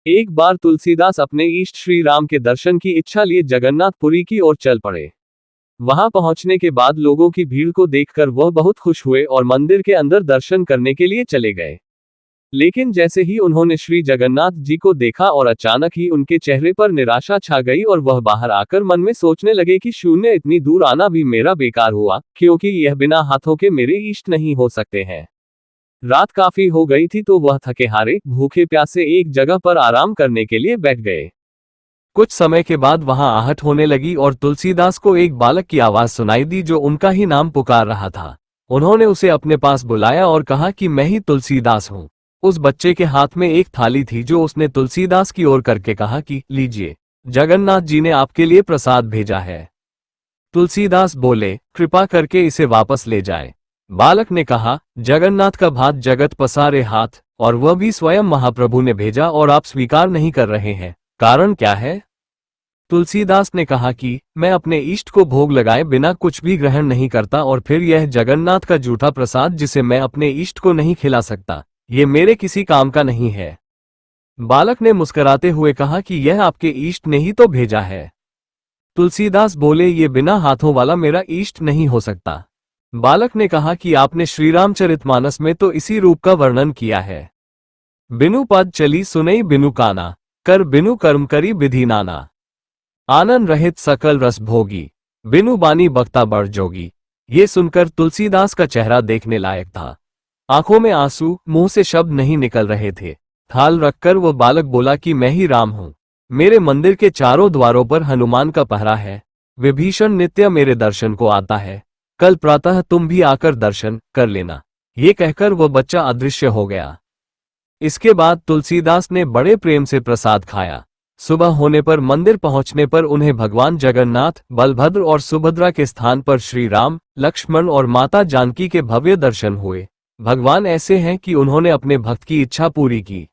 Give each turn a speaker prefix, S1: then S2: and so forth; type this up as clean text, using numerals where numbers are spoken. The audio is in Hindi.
S1: एक बार तुलसीदास अपने इष्ट श्री राम के दर्शन की इच्छा लिए जगन्नाथपुरी की ओर चल पड़े। वहां पहुंचने के बाद लोगों की भीड़ को देखकर वह बहुत खुश हुए और मंदिर के अंदर दर्शन करने के लिए चले गए। लेकिन जैसे ही उन्होंने श्री जगन्नाथ जी को देखा और अचानक ही उनके चेहरे पर निराशा छा गई और वह बाहर आकर मन में सोचने लगे कि शून्य इतनी दूर आना भी मेरा बेकार हुआ, क्योंकि यह बिना हाथों के मेरे इष्ट नहीं हो सकते हैं। रात काफी हो गई थी तो वह थके हारे भूखे प्यासे एक जगह पर आराम करने के लिए बैठ गए। कुछ समय के बाद वहां आहट होने लगी और तुलसीदास को एक बालक की आवाज सुनाई दी जो उनका ही नाम पुकार रहा था। उन्होंने उसे अपने पास बुलाया और कहा कि मैं ही तुलसीदास हूँ। उस बच्चे के हाथ में एक थाली थी जो उसने तुलसीदास की ओर करके कहा कि लीजिए, जगन्नाथ जी ने आपके लिए प्रसाद भेजा है। तुलसीदास बोले, कृपा करके इसे वापस ले जाए। बालक ने कहा, जगन्नाथ का भात जगत पसारे हाथ, और वह भी स्वयं महाप्रभु ने भेजा और आप स्वीकार नहीं कर रहे हैं, कारण क्या है? तुलसीदास ने कहा कि मैं अपने इष्ट को भोग लगाए बिना कुछ भी ग्रहण नहीं करता, और फिर यह जगन्नाथ का जूठा प्रसाद जिसे मैं अपने इष्ट को नहीं खिला सकता, ये मेरे किसी काम का नहीं है। बालक ने मुस्कुराते हुए कहा कि यह आपके इष्ट ने ही तो भेजा है। तुलसीदास बोले, ये बिना हाथों वाला मेरा इष्ट नहीं हो सकता। बालक ने कहा कि आपने श्रीरामचरितमानस में तो इसी रूप का वर्णन किया है। बिनु पद चली सुनई बिनु काना, कर बिनु कर्म करी विधि नाना, आनंद रहित सकल रस भोगी, बिनु बानी बक्ता बड़ जोगी। ये सुनकर तुलसीदास का चेहरा देखने लायक था। आंखों में आंसू, मुंह से शब्द नहीं निकल रहे थे। थाल रखकर वो बालक बोला कि मैं ही राम हूं। मेरे मंदिर के चारों द्वारों पर हनुमान का पहरा है। विभीषण नित्य मेरे दर्शन को आता है। कल प्रातः तुम भी आकर दर्शन कर लेना। ये कहकर वह बच्चा अदृश्य हो गया। इसके बाद तुलसीदास ने बड़े प्रेम से प्रसाद खाया। सुबह होने पर मंदिर पहुंचने पर उन्हें भगवान जगन्नाथ, बलभद्र और सुभद्रा के स्थान पर श्री राम, लक्ष्मण और माता जानकी के भव्य दर्शन हुए। भगवान ऐसे हैं कि उन्होंने अपने भक्त की इच्छा पूरी की।